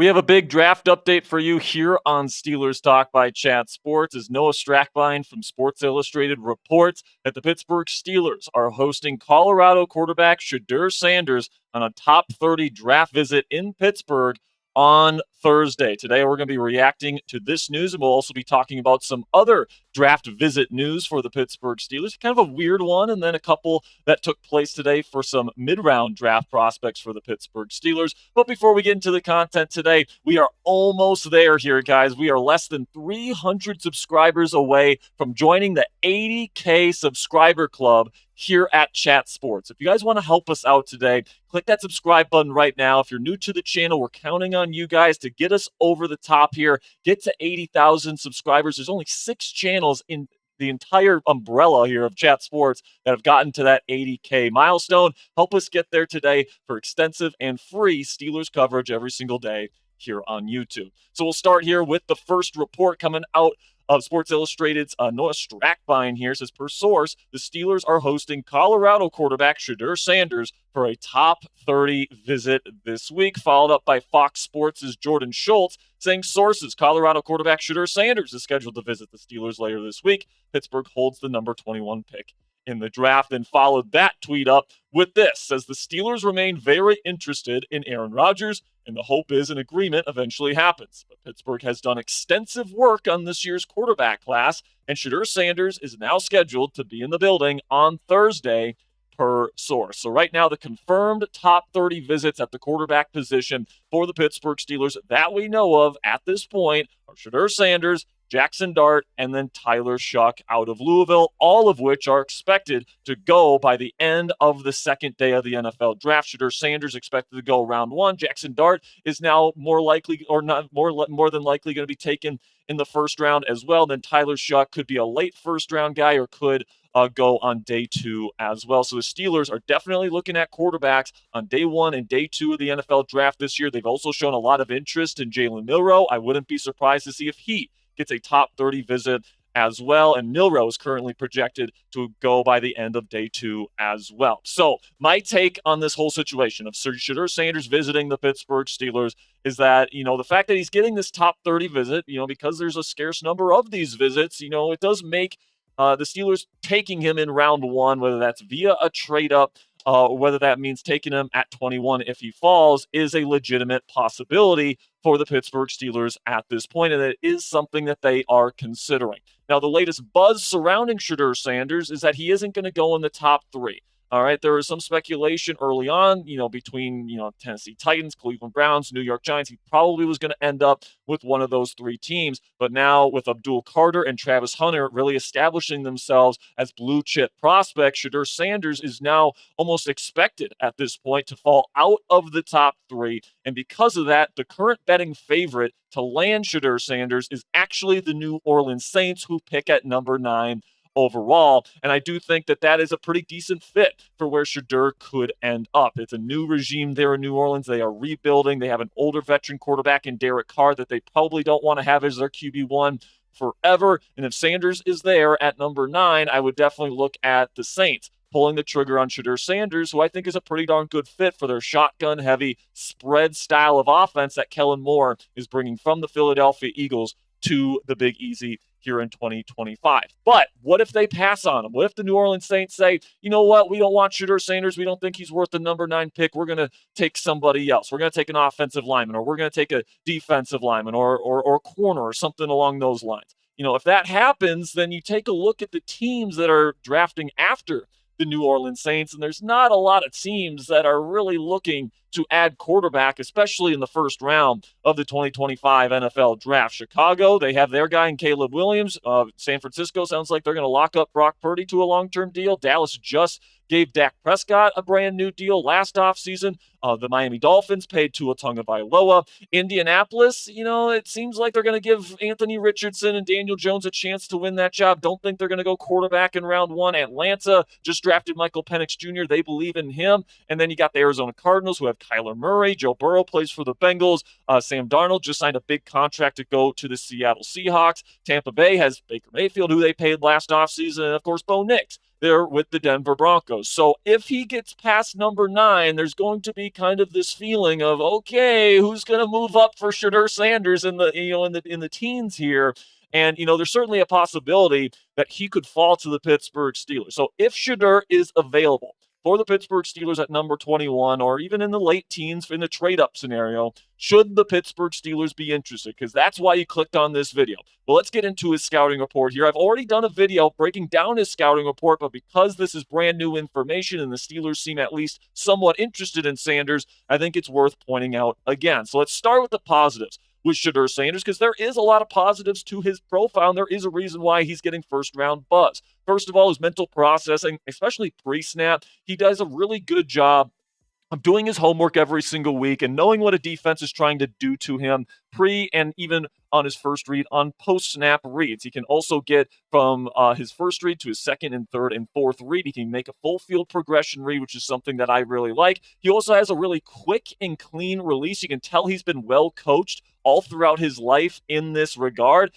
We have a big draft update for you here on Steelers Talk by Chat Sports as Noah Strackbein from Sports Illustrated reports that the Pittsburgh Steelers are hosting Colorado quarterback Shedeur Sanders on a top 30 draft visit in Pittsburgh on Thursday. Today, we're going to be reacting to this news, and we'll also be talking about some other draft visit news for the Pittsburgh Steelers. Kind of a weird one, and then a couple that took place today for some mid-round draft prospects for the Pittsburgh Steelers. But before we get into the content today, we are almost there here, guys. We are less than 300 subscribers away from joining the 80K subscriber club here at Chat Sports. If you guys want to help us out today, click that subscribe button right now. If you're new to the channel, we're counting on you guys to get us over the top here, get to 80,000 subscribers. There's only 6 channels in the entire umbrella here of Chat Sports that have gotten to that 80K milestone. Help us get there today for extensive and free Steelers coverage every single day here on YouTube. So we'll start here with the first report coming out of Sports Illustrated's Noah Strackbein here. Says, per source, the Steelers are hosting Colorado quarterback Shedeur Sanders for a top 30 visit this week, followed up by Fox Sports' Jordan Schultz saying sources, Colorado quarterback Shedeur Sanders is scheduled to visit the Steelers later this week. Pittsburgh holds the number 21 pick in the draft, and followed that tweet up with this. Says, the Steelers remain very interested in Aaron Rodgers, and the hope is an agreement eventually happens. But Pittsburgh has done extensive work on this year's quarterback class, and Shedeur Sanders is now scheduled to be in the building on Thursday, per source. So right now, the confirmed top 30 visits at the quarterback position for the Pittsburgh Steelers that we know of at this point are Shedeur Sanders, Jackson Dart, and then Tyler Shuck out of Louisville, all of which are expected to go by the end of the second day of the NFL draft. Shedeur Sanders expected to go round 1. Jackson Dart is now more likely, or not more than likely, going to be taken in the first round as well. Then Tyler Shuck could be a late first round guy or could go on day 2 as well. So the Steelers are definitely looking at quarterbacks on day 1 and day 2 of the NFL draft this year. They've also shown a lot of interest in Jalen Milroe. I wouldn't be surprised to see if he gets a top 30 visit as well. And Milroe is currently projected to go by the end of day 2 as well. So my take on this whole situation of Shedeur Sanders visiting the Pittsburgh Steelers is that, the fact that he's getting this top 30 visit, because there's a scarce number of these visits, it does make the Steelers taking him in round 1, whether that's via a trade up, or whether that means taking him at 21 if he falls, is a legitimate possibility for the Pittsburgh Steelers at this point, and it is something that they are considering. Now, the latest buzz surrounding Shedeur Sanders is that he isn't going to go in the top 3. All right, there was some speculation early on, between, Tennessee Titans, Cleveland Browns, New York Giants. He probably was going to end up with one of those 3 teams. But now with Abdul Carter and Travis Hunter really establishing themselves as blue chip prospects, Shedeur Sanders is now almost expected at this point to fall out of the top 3. And because of that, the current betting favorite to land Shedeur Sanders is actually the New Orleans Saints, who pick at number 9 overall. And I do think that that is a pretty decent fit for where Shedeur could end up. It's a new regime there in New Orleans. They are rebuilding. They have an older veteran quarterback in Derek Carr that they probably don't want to have as their QB1 forever. And if Sanders is there at number 9, I would definitely look at the Saints pulling the trigger on Shedeur Sanders, who I think is a pretty darn good fit for their shotgun-heavy spread style of offense that Kellen Moore is bringing from the Philadelphia Eagles to the Big Easy here in 2025. But what if they pass on him? What if the New Orleans Saints say, you know what, we don't want Shedeur Sanders. We don't think he's worth the number 9 pick. We're going to take somebody else. We're going to take an offensive lineman, or we're going to take a defensive lineman, or corner, or something along those lines. If that happens, then you take a look at the teams that are drafting after the New Orleans Saints, and there's not a lot of teams that are really looking to add quarterback, especially in the first round of the 2025 NFL Draft. Chicago, they have their guy in Caleb Williams. San Francisco sounds like they're going to lock up Brock Purdy to a long-term deal. Dallas just gave Dak Prescott a brand new deal last offseason. The Miami Dolphins paid Tua Tagovailoa. Indianapolis, it seems like they're going to give Anthony Richardson and Daniel Jones a chance to win that job. Don't think they're going to go quarterback in round 1. Atlanta just drafted Michael Penix Jr. They believe in him. And then you got the Arizona Cardinals, who have Kyler Murray. Joe Burrow plays for the Bengals. Sam Darnold just signed a big contract to go to the Seattle Seahawks. Tampa Bay has Baker Mayfield, who they paid last offseason. And, of course, Bo Nix there with the Denver Broncos. So if he gets past number 9, there's going to be kind of this feeling of, okay, who's going to move up for Shedeur Sanders in the in the teens here? And there's certainly a possibility that he could fall to the Pittsburgh Steelers. So if Shedeur is available for the Pittsburgh Steelers at number 21, or even in the late teens in the trade-up scenario, should the Pittsburgh Steelers be interested? Because that's why you clicked on this video. Well, let's get into his scouting report here. I've already done a video breaking down his scouting report, but because this is brand new information and the Steelers seem at least somewhat interested in Sanders, I think it's worth pointing out again. So let's start with the positives with Shedeur Sanders, because there is a lot of positives to his profile, and there is a reason why he's getting first-round buzz. First of all, his mental processing, especially pre-snap. He does a really good job of doing his homework every single week and knowing what a defense is trying to do to him pre and even on his first read on post-snap reads. He can also get from his first read to his second and third and fourth read. He can make a full field progression read, which is something that I really like. He also has a really quick and clean release. You can tell he's been well coached all throughout his life in this regard.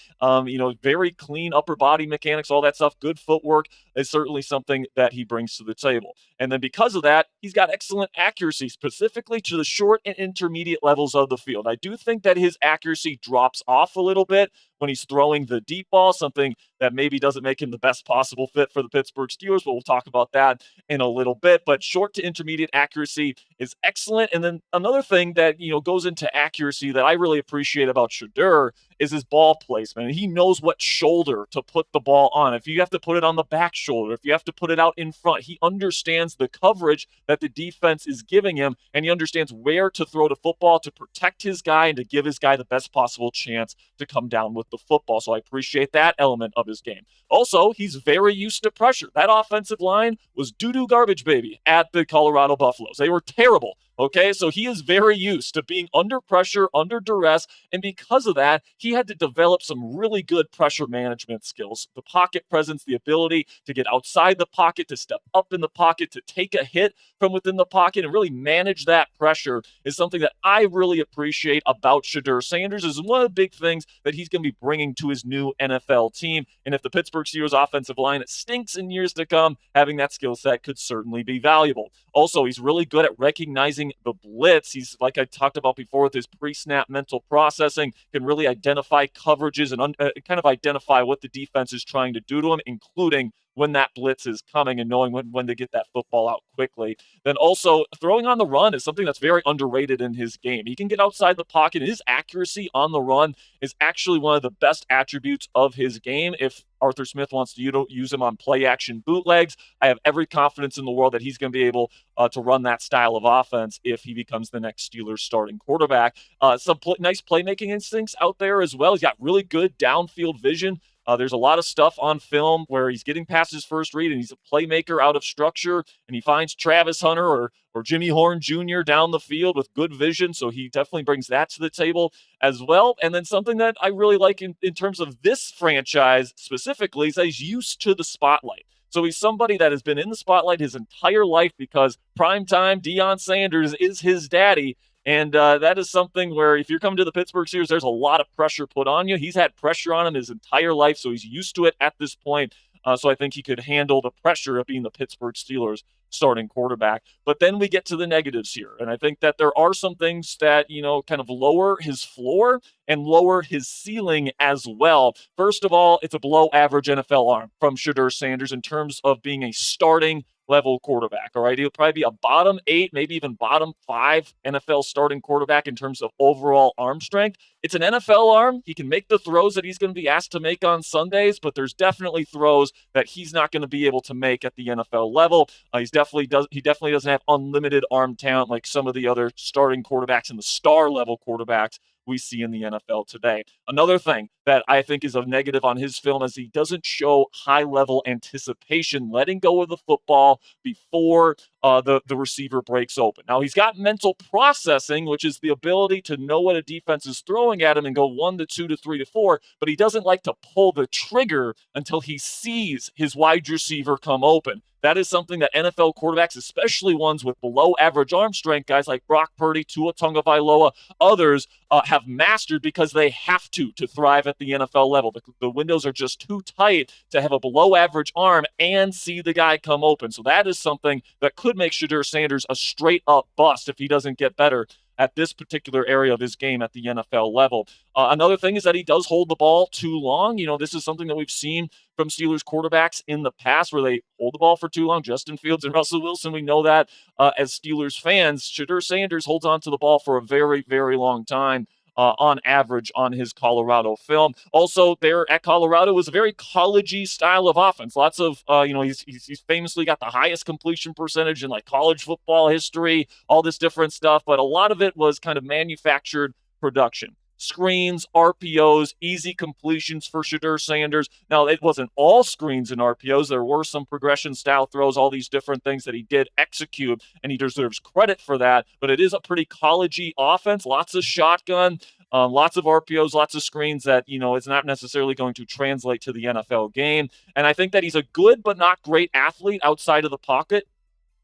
Very clean upper body mechanics, all that stuff. Good footwork is certainly something that he brings to the table. And then because of that, he's got excellent accuracy, specifically to the short and intermediate levels of the field. I do think that his accuracy drops off a little bit when he's throwing the deep ball, something that maybe doesn't make him the best possible fit for the Pittsburgh Steelers, but we'll talk about that in a little bit. But short to intermediate accuracy is excellent. And then another thing that, goes into accuracy that I really appreciate about Shedeur is his ball placement. He knows what shoulder to put the ball on. If you have to put it on the back shoulder, if you have to put it out in front, he understands the coverage that the defense is giving him, and he understands where to throw the football to protect his guy and to give his guy the best possible chance to come down with the football. So I appreciate that element of his game. Also, he's very used to pressure. That offensive line was doo-doo garbage baby at the Colorado Buffaloes. They were terrible. Okay, so he is very used to being under pressure, under duress, and because of that, he had to develop some really good pressure management skills. The pocket presence, the ability to get outside the pocket, to step up in the pocket, to take a hit from within the pocket, and really manage that pressure is something that I really appreciate about Shedeur Sanders. Is one of the big things that he's going to be bringing to his new NFL team. And if the Pittsburgh Steelers offensive line stinks in years to come, having that skill set could certainly be valuable. Also, he's really good at recognizing the blitz. He's, like I talked about before, with his pre-snap mental processing, can really identify coverages and kind of identify what the defense is trying to do to him, including when that blitz is coming and knowing when to get that football out quickly. Then also, throwing on the run is something that's very underrated in his game. He can get outside the pocket. His accuracy on the run is actually one of the best attributes of his game. If Arthur Smith wants to use him on play-action bootlegs, I have every confidence in the world that he's going to be able to run that style of offense if he becomes the next Steelers starting quarterback. Some nice playmaking instincts out there as well. He's got really good downfield vision. There's a lot of stuff on film where he's getting past his first read and he's a playmaker out of structure, and he finds Travis Hunter or Jimmy Horn Jr. down the field with good vision. So he definitely brings that to the table as well. And then something that I really like in terms of this franchise specifically is that he's used to the spotlight. So he's somebody that has been in the spotlight his entire life because primetime Deion Sanders is his daddy. And that is something where if you're coming to the Pittsburgh Steelers, there's a lot of pressure put on you. He's had pressure on him his entire life, so he's used to it at this point. So I think he could handle the pressure of being the Pittsburgh Steelers starting quarterback. But then we get to the negatives here. And I think that there are some things that, kind of lower his floor and lower his ceiling as well. First of all, it's a below average NFL arm from Shedeur Sanders in terms of being a starting level quarterback. All right. He'll probably be a bottom 8, maybe even bottom 5 NFL starting quarterback in terms of overall arm strength. It's an NFL arm. He can make the throws that he's going to be asked to make on Sundays, but there's definitely throws that he's not going to be able to make at the NFL level. He definitely doesn't have unlimited arm talent like some of the other starting quarterbacks and the star level quarterbacks we see in the NFL today. Another thing that I think is a negative on his film is he doesn't show high-level anticipation, letting go of the football before the receiver breaks open. Now, he's got mental processing, which is the ability to know what a defense is throwing at him and go 1 to 2 to 3 to 4, but he doesn't like to pull the trigger until he sees his wide receiver come open. That is something that NFL quarterbacks, especially ones with below average arm strength, guys like Brock Purdy, Tua Tagovailoa, others have mastered because they have to thrive in at the NFL level. The windows are just too tight to have a below average arm and see the guy come open. So that is something that could make Shedeur Sanders a straight up bust if he doesn't get better at this particular area of his game at the NFL level. Another thing is that he does hold the ball too long. This is something that we've seen from Steelers quarterbacks in the past where they hold the ball for too long. Justin Fields and Russell Wilson, we know that as Steelers fans. Shedeur Sanders holds on to the ball for a very, very long time. On average on his Colorado film. Also, there at Colorado was a very college-y style of offense. Lots of, he's famously got the highest completion percentage in like college football history, all this different stuff, but a lot of it was kind of manufactured production. Screens, RPOs, easy completions for Shedeur Sanders. Now, it wasn't all screens and RPOs. There were some progression style throws, all these different things that he did execute, and he deserves credit for that. But it is a pretty college-y offense, lots of shotgun, lots of RPOs, lots of screens that, it's not necessarily going to translate to the NFL game. And I think that he's a good but not great athlete outside of the pocket.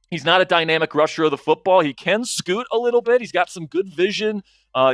He's not a dynamic rusher of the football. He can scoot a little bit. He's got some good vision,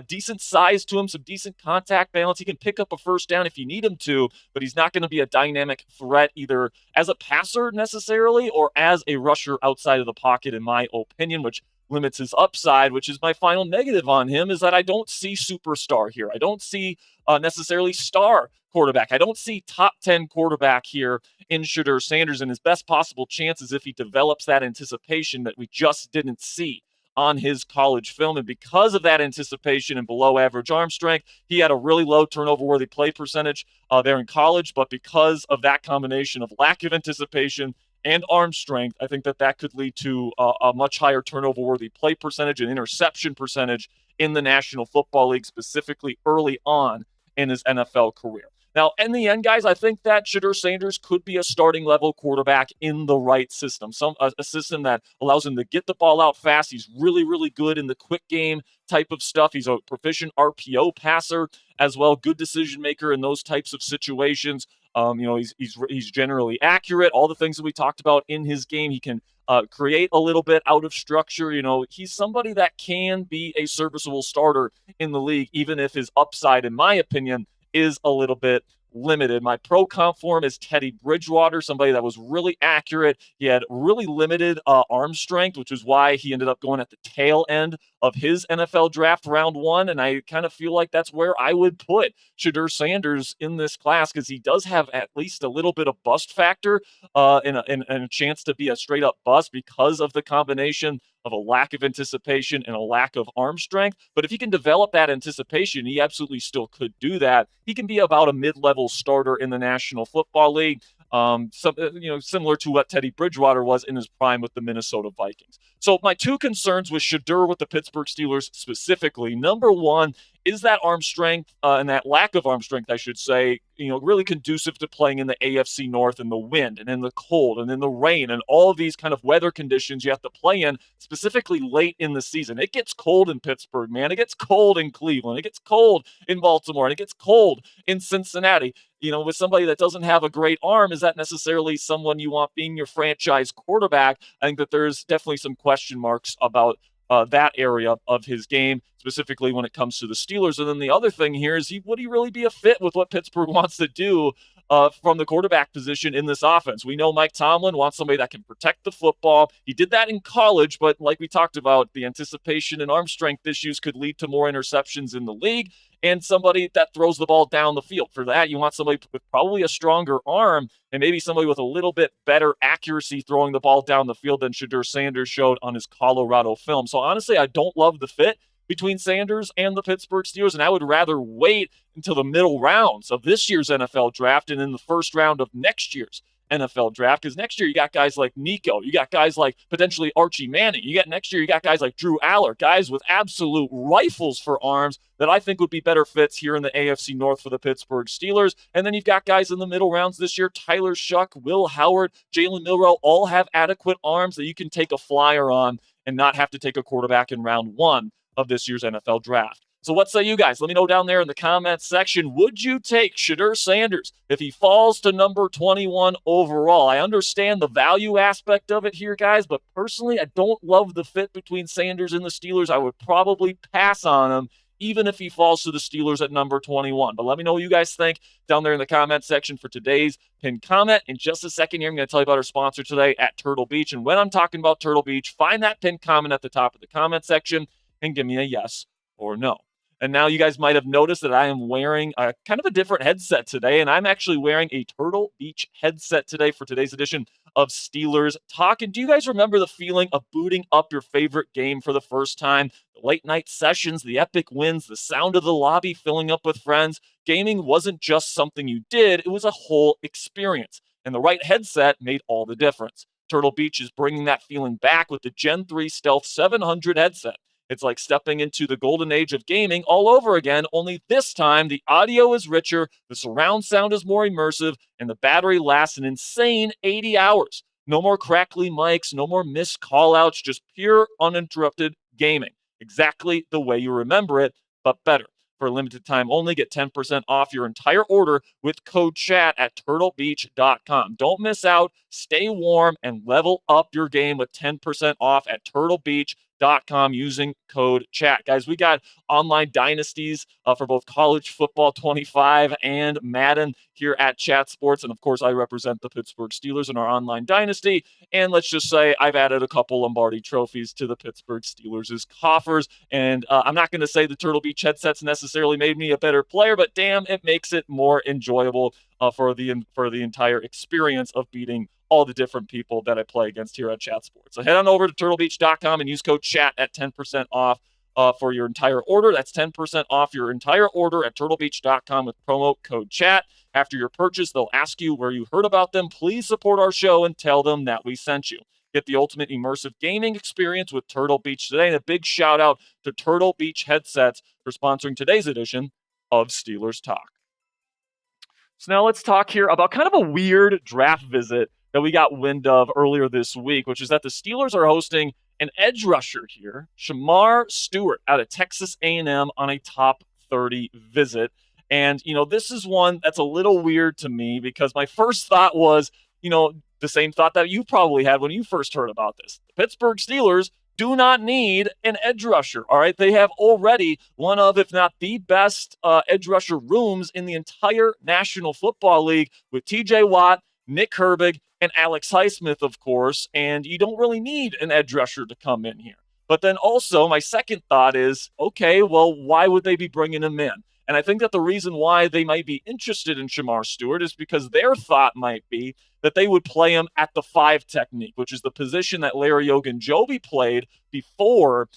decent size to him, some decent contact balance. He can pick up a first down if you need him to, but he's not going to be a dynamic threat either as a passer necessarily or as a rusher outside of the pocket, in my opinion, which limits his upside, which is my final negative on him, is that I don't see superstar here. I don't see necessarily star quarterback. I don't see top 10 quarterback here in Shedeur Sanders, and his best possible chance is if he develops that anticipation that we just didn't see on his college film. And because of that anticipation and below average arm strength, he had a really low turnover-worthy play percentage there in college. But because of that combination of lack of anticipation and arm strength, I think that could lead to a much higher turnover-worthy play percentage and interception percentage in the National Football League, specifically early on in his NFL career. Now, in the end, guys, I think that Shedeur Sanders could be a starting level quarterback in the right system, a system that allows him to get the ball out fast. He's really, really good in the quick game type of stuff. He's a proficient RPO passer as well, good decision maker in those types of situations. He's generally accurate. All the things that we talked about in his game, he can create a little bit out of structure. He's somebody that can be a serviceable starter in the league, even if his upside, in my opinion, is a little bit limited. My pro comp for him is Teddy Bridgewater, somebody that was really accurate. He had really limited arm strength, which is why he ended up going at the tail end of his NFL draft round 1. And I kind of feel like that's where I would put Shedeur Sanders in this class, because he does have at least a little bit of bust factor and a chance to be a straight up bust because of the combination of a lack of anticipation and a lack of arm strength. But if he can develop that anticipation, he absolutely still could do that. He can be about a mid-level starter in the National Football League, similar to what Teddy Bridgewater was in his prime with the Minnesota Vikings. So my two concerns with Shedeur with the Pittsburgh Steelers specifically, number one, is that arm strength and that lack of arm strength, I should say, really conducive to playing in the AFC North in the wind and in the cold and in the rain and all of these kind of weather conditions you have to play in, specifically late in the season. It gets cold in Pittsburgh, man. It gets cold in Cleveland. It gets cold in Baltimore. And it gets cold in Cincinnati. With somebody that doesn't have a great arm, is that necessarily someone you want being your franchise quarterback? I think that there's definitely some question marks about that area of his game, specifically when it comes to the Steelers. And then the other thing here is, would he really be a fit with what Pittsburgh wants to do from the quarterback position in this offense? We know Mike Tomlin wants somebody that can protect the football. He did that in college, but like we talked about, the anticipation and arm strength issues could lead to more interceptions in the league, and somebody that throws the ball down the field. For that, you want somebody with probably a stronger arm and maybe somebody with a little bit better accuracy throwing the ball down the field than Shedeur Sanders showed on his Colorado film. So honestly, I don't love the fit between Sanders and the Pittsburgh Steelers, and I would rather wait until the middle rounds of this year's NFL draft and in the first round of next year's NFL draft, because next year you got guys like Nico, you got guys like potentially Archie Manning, you got guys like Drew Aller, guys with absolute rifles for arms that I think would be better fits here in the AFC North for the Pittsburgh Steelers. And then you've got guys in the middle rounds this year, Tyler Shuck, Will Howard, Jalen Milroe, all have adequate arms that you can take a flyer on and not have to take a quarterback in round 1 of this year's NFL draft. So what say you guys? Let me know down there in the comments section. Would you take Shedeur Sanders if he falls to number 21 overall? I understand the value aspect of it here, guys, but personally, I don't love the fit between Sanders and the Steelers. I would probably pass on him, even if he falls to the Steelers at number 21. But let me know what you guys think down there in the comment section for today's pinned comment. In just a second here, I'm going to tell you about our sponsor today at Turtle Beach. And when I'm talking about Turtle Beach, find that pinned comment at the top of the comment section and give me a yes or no. And now you guys might have noticed that I am wearing a kind of a different headset today, and I'm actually wearing a Turtle Beach headset today for today's edition of Steelers Talk. And do you guys remember the feeling of booting up your favorite game for the first time? The late night sessions, the epic wins, the sound of the lobby filling up with friends. Gaming wasn't just something you did, it was a whole experience. And the right headset made all the difference. Turtle Beach is bringing that feeling back with the Gen 3 Stealth 700 headset. It's like stepping into the golden age of gaming all over again, only this time the audio is richer, the surround sound is more immersive, and the battery lasts an insane 80 hours. No more crackly mics, no more missed callouts, just pure uninterrupted gaming. Exactly the way you remember it, but better. For a limited time only, get 10% off your entire order with code CHAT at turtlebeach.com. Don't miss out. Stay warm and level up your game with 10% off at turtlebeach.com using code CHAT. Guys, we got online dynasties for both college football 25 and Madden here at Chat Sports. And of course, I represent the Pittsburgh Steelers in our online dynasty. And let's just say I've added a couple Lombardi trophies to the Pittsburgh Steelers' coffers. And I'm not going to say the Turtle Beach headsets necessarily made me a better player, but damn, it makes it more enjoyable for the entire experience of beating all the different people that I play against here at Chat Sports. So head on over to turtlebeach.com and use code CHAT at 10% off for your entire order. That's 10% off your entire order at turtlebeach.com with promo code CHAT. After your purchase, they'll ask you where you heard about them. Please support our show and tell them that we sent you. Get the ultimate immersive gaming experience with Turtle Beach today. And a big shout out to Turtle Beach Headsets for sponsoring today's edition of Steelers Talk. So now let's talk here about kind of a weird draft visit that we got wind of earlier this week, which is that the Steelers are hosting an edge rusher here, Shamar Stewart, out of Texas A&M on a top 30 visit. And, this is one that's a little weird to me because my first thought was, the same thought that you probably had when you first heard about this. The Pittsburgh Steelers do not need an edge rusher, all right? They have already one of, if not the best edge rusher rooms in the entire National Football League with T.J. Watt, Nick Herbig, and Alex Highsmith, of course, and you don't really need an edge rusher to come in here. But then also, my second thought is, okay, well, why would they be bringing him in? And I think that the reason why they might be interested in Shamar Stewart is because their thought might be that they would play him at the 5 technique, which is the position that Larry Ogunjobi played before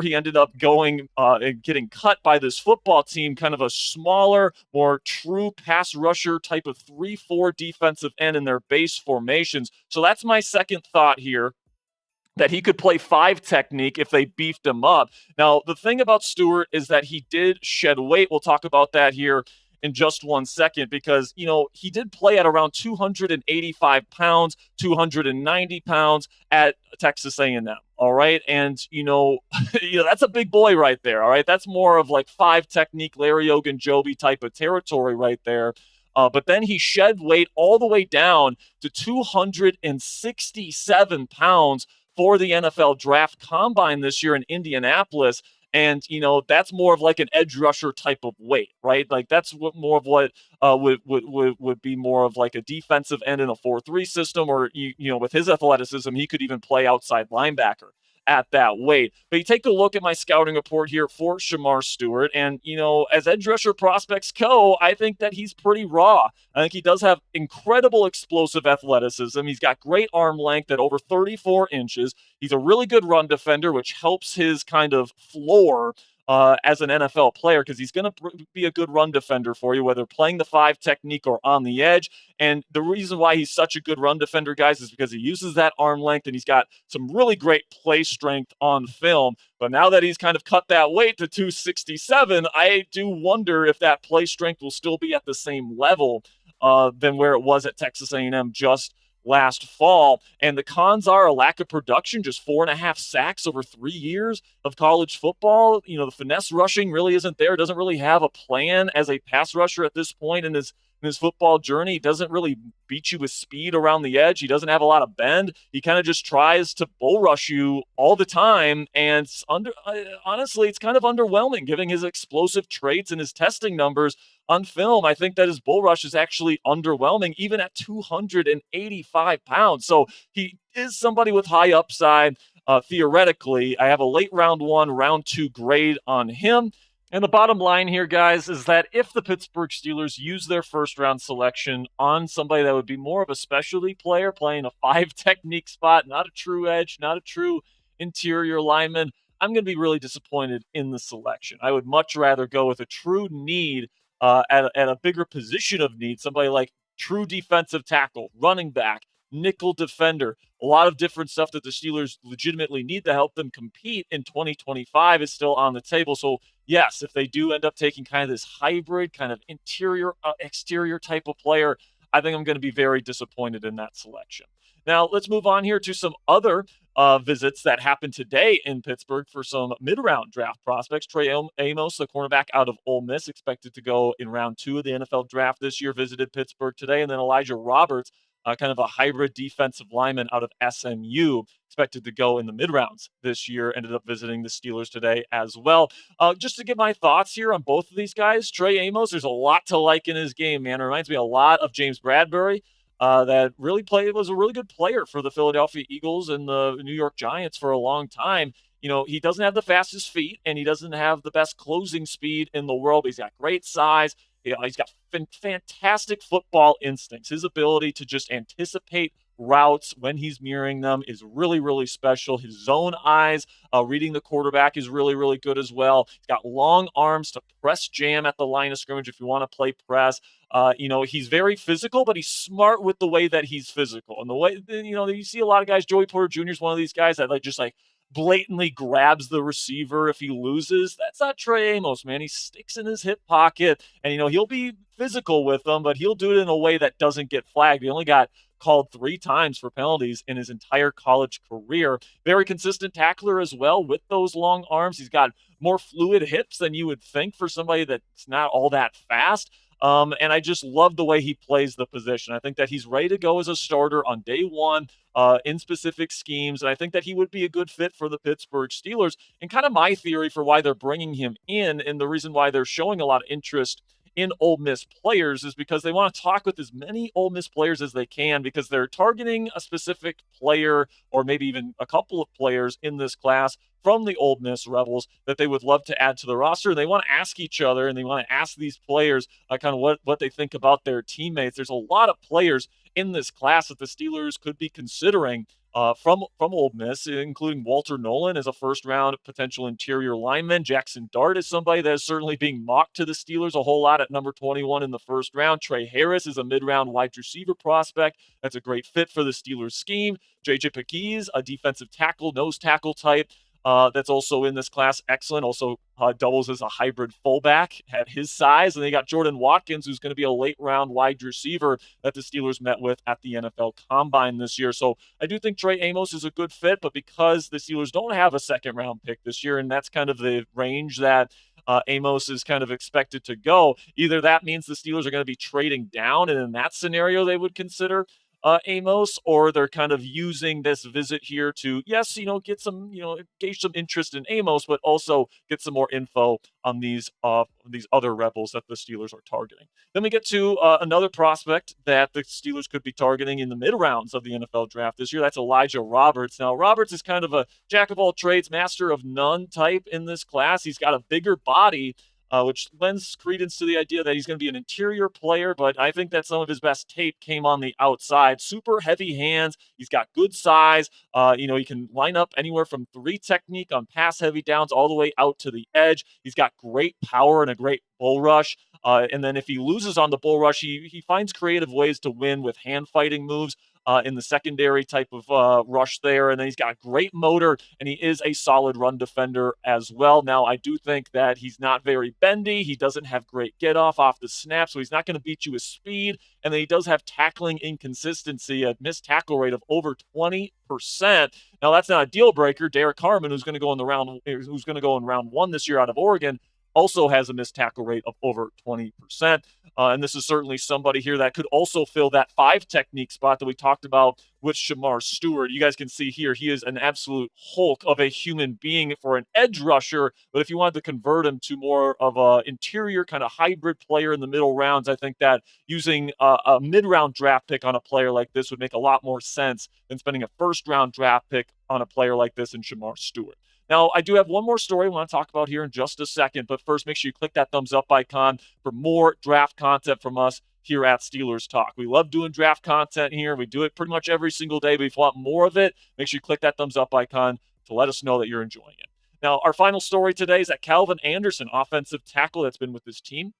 he ended up going and getting cut by this football team, kind of a smaller, more true pass rusher type of 3-4 defensive end in their base formations. So that's my second thought here, that he could play 5 technique if they beefed him up. Now, the thing about Stewart is that he did shed weight. We'll talk about that here in just one second because, he did play at around 285 pounds, 290 pounds at Texas A&M. All right. And, that's a big boy right there. All right. That's more of like 5 technique, Larry Ogunjobi type of territory right there. But then he shed weight all the way down to 267 pounds for the NFL Draft Combine this year in Indianapolis. And, that's more of like an edge rusher type of weight, right? Like that's what more of what would be more of like a defensive end in a 4-3 system, or, with his athleticism, he could even play outside linebacker at that weight. But you take a look at my scouting report here for Shamar Stewart, and, as edge rusher prospects go, I think that he's pretty raw. I think he does have incredible explosive athleticism. He's got great arm length at over 34 inches. He's a really good run defender, which helps his kind of floor as an NFL player, because he's going to be a good run defender for you, whether playing the 5 technique or on the edge. And the reason why he's such a good run defender, guys, is because he uses that arm length and he's got some really great play strength on film. But now that he's kind of cut that weight to 267, I do wonder if that play strength will still be at the same level than where it was at Texas A&M just last fall. And the cons are a lack of production, just 4.5 sacks over 3 years of college football. The finesse rushing really isn't there. Doesn't really have a plan as a pass rusher at this point in his in his football journey. He doesn't really beat you with speed around the edge. He doesn't have a lot of bend. He kind of just tries to bull rush you all the time. And honestly, it's kind of underwhelming given his explosive traits and his testing numbers on film. I think that his bull rush is actually underwhelming, even at 285 pounds. So he is somebody with high upside. Theoretically, I have a late round 1, round 2 grade on him. And the bottom line here, guys, is that if the Pittsburgh Steelers use their first round selection on somebody that would be more of a specialty player playing a 5 technique spot, not a true edge, not a true interior lineman, I'm going to be really disappointed in the selection. I would much rather go with a true need at a bigger position of need, somebody like true defensive tackle, running back, nickel defender, a lot of different stuff that the Steelers legitimately need to help them compete in 2025 is still on the table. So yes, if they do end up taking kind of this hybrid, kind of interior, exterior type of player, I think I'm going to be very disappointed in that selection. Now, let's move on here to some other visits that happened today in Pittsburgh for some mid-round draft prospects. Trey Amos, the cornerback out of Ole Miss, expected to go in round 2 of the NFL draft this year, visited Pittsburgh today. And then Elijah Roberts, kind of a hybrid defensive lineman out of SMU, expected to go in the mid-rounds this year, ended up visiting the Steelers today as well. Just to get my thoughts here on both of these guys, Trey Amos, there's a lot to like in his game, man. It reminds me a lot of James Bradbury. That really was a really good player for the Philadelphia Eagles and the New York Giants for a long time. You know, he doesn't have the fastest feet and he doesn't have the best closing speed in the world, but he's got great size. He's got fantastic football instincts. His ability to just anticipate routes when he's mirroring them is really, really special. His zone eyes, reading the quarterback is really, really good as well. He's got long arms to press jam at the line of scrimmage if you want to play press. He's very physical, but he's smart with the way that he's physical. And the way, you see a lot of guys, Joey Porter Jr. is one of these guys that just blatantly grabs the receiver if he loses. That's not Trey Amos, man. He sticks in his hip pocket and, he'll be physical with them, but he'll do it in a way that doesn't get flagged. He only got called 3 times for penalties in his entire college career. Very consistent tackler as well with those long arms. He's got more fluid hips than you would think for somebody that's not all that fast. And I just love the way he plays the position. I think that he's ready to go as a starter on day 1 in specific schemes. And I think that he would be a good fit for the Pittsburgh Steelers. And kind of my theory for why they're bringing him in and the reason why they're showing a lot of interest in Ole Miss players is because they want to talk with as many Ole Miss players as they can because they're targeting a specific player or maybe even a couple of players in this class from the Ole Miss Rebels that they would love to add to the roster. And they want to ask each other and they want to ask these players kind of what they think about their teammates. There's a lot of players in this class that the Steelers could be considering from Ole Miss, including Walter Nolan as a first-round potential interior lineman. Jackson Dart is somebody that is certainly being mocked to the Steelers a whole lot at number 21 in the first round. Trey Harris is a mid-round wide receiver prospect. That's a great fit for the Steelers scheme. J.J. Pegues, a defensive tackle, nose tackle type. That's also in this class. Excellent. Also doubles as a hybrid fullback at his size. And they got Jordan Watkins, who's going to be a late round wide receiver that the Steelers met with at the NFL Combine this year. So I do think Trey Amos is a good fit, but because the Steelers don't have a second round pick this year, and that's kind of the range that Amos is kind of expected to go, either that means the Steelers are going to be trading down, and in that scenario, they would consider Amos, or they're kind of using this visit here to, yes, get some, gauge some interest in Amos, but also get some more info on these other Rebels that the Steelers are targeting. Then we get to another prospect that the Steelers could be targeting in the mid rounds of the NFL draft this year. That's Elijah Roberts. Now, Roberts is kind of a jack of all trades, master of none type in this class. He's got a bigger body, which lends credence to the idea that he's going to be an interior player, but I think that some of his best tape came on the outside. Super heavy hands. He's got good size. He can line up anywhere from 3 technique on pass heavy downs all the way out to the edge. He's got great power and a great bull rush. And then if he loses on the bull rush, he finds creative ways to win with hand fighting moves. In the secondary type of rush there. And then he's got great motor, and he is a solid run defender as well. Now, I do think that he's not very bendy. He doesn't have great get-off the snap, so he's not going to beat you with speed. And then he does have tackling inconsistency, a missed tackle rate of over 20%. Now, that's not a deal breaker. Derek Harmon, who's going to go in round 1 this year out of Oregon, also has a missed tackle rate of over 20%. And this is certainly somebody here that could also fill that 5 technique spot that we talked about with Shamar Stewart. You guys can see here, he is an absolute hulk of a human being for an edge rusher. But if you wanted to convert him to more of an interior kind of hybrid player in the middle rounds, I think that using a mid-round draft pick on a player like this would make a lot more sense than spending a first-round draft pick on a player like this in Shamar Stewart. Now, I do have one more story I want to talk about here in just a second, but first, make sure you click that thumbs up icon for more draft content from us here at Steelers Talk. We love doing draft content here. We do it pretty much every single day, but if you want more of it, make sure you click that thumbs up icon to let us know that you're enjoying it. Now, our final story today is that Calvin Anderson, offensive tackle that's been with this team,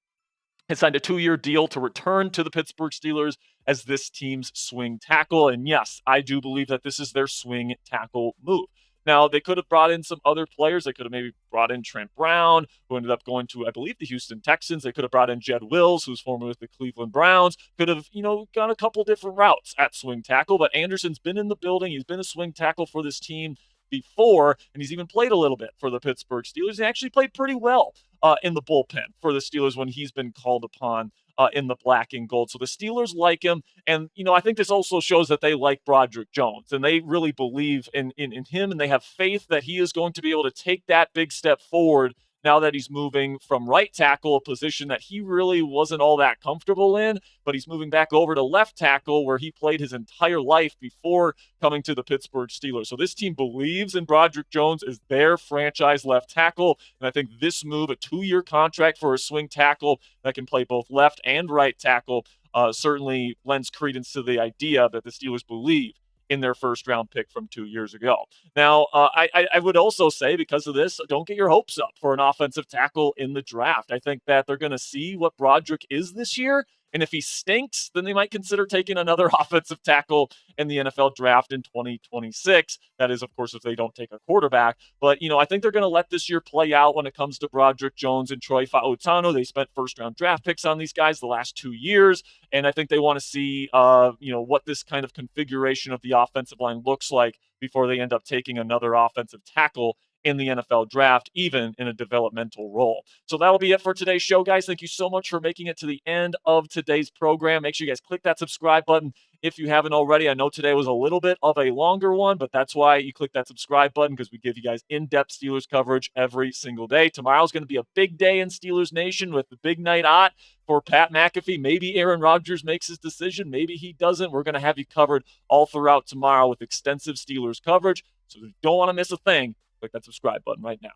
has signed a 2-year deal to return to the Pittsburgh Steelers as this team's swing tackle. And yes, I do believe that this is their swing tackle move. Now, they could have brought in some other players. They could have maybe brought in Trent Brown, who ended up going to, I believe, the Houston Texans. They could have brought in Jed Wills, who's formerly with the Cleveland Browns. Could have, gone a couple different routes at swing tackle. But Anderson's been in the building. He's been a swing tackle for this team before, and he's even played a little bit for the Pittsburgh Steelers. He actually played pretty well in the bullpen for the Steelers when he's been called upon in the black and gold. So the Steelers like him. And, I think this also shows that they like Broderick Jones and they really believe in him, and they have faith that he is going to be able to take that big step forward now that he's moving from right tackle, a position that he really wasn't all that comfortable in, but he's moving back over to left tackle where he played his entire life before coming to the Pittsburgh Steelers. So this team believes in Broderick Jones as their franchise left tackle, and I think this move, a 2-year contract for a swing tackle that can play both left and right tackle, certainly lends credence to the idea that the Steelers believe in their first-round pick from 2 years ago. Now, I would also say, because of this, don't get your hopes up for an offensive tackle in the draft. I think that they're going to see what Broderick is this year, and if he stinks, then they might consider taking another offensive tackle in the NFL draft in 2026. That is, of course, if they don't take a quarterback. But, I think they're going to let this year play out when it comes to Broderick Jones and Troy Fautanu. They spent first-round draft picks on these guys the last 2 years, and I think they want to see, what this kind of configuration of the offensive line looks like before they end up taking another offensive tackle in the NFL draft, even in a developmental role. So that'll be it for today's show, guys. Thank you so much for making it to the end of today's program. Make sure you guys click that subscribe button if you haven't already. I know today was a little bit of a longer one, but that's why you click that subscribe button, because we give you guys in-depth Steelers coverage every single day. Tomorrow's going to be a big day in Steelers Nation with the big night out for Pat McAfee. Maybe Aaron Rodgers makes his decision. Maybe he doesn't. We're going to have you covered all throughout tomorrow with extensive Steelers coverage. So if you don't want to miss a thing, click that subscribe button right now.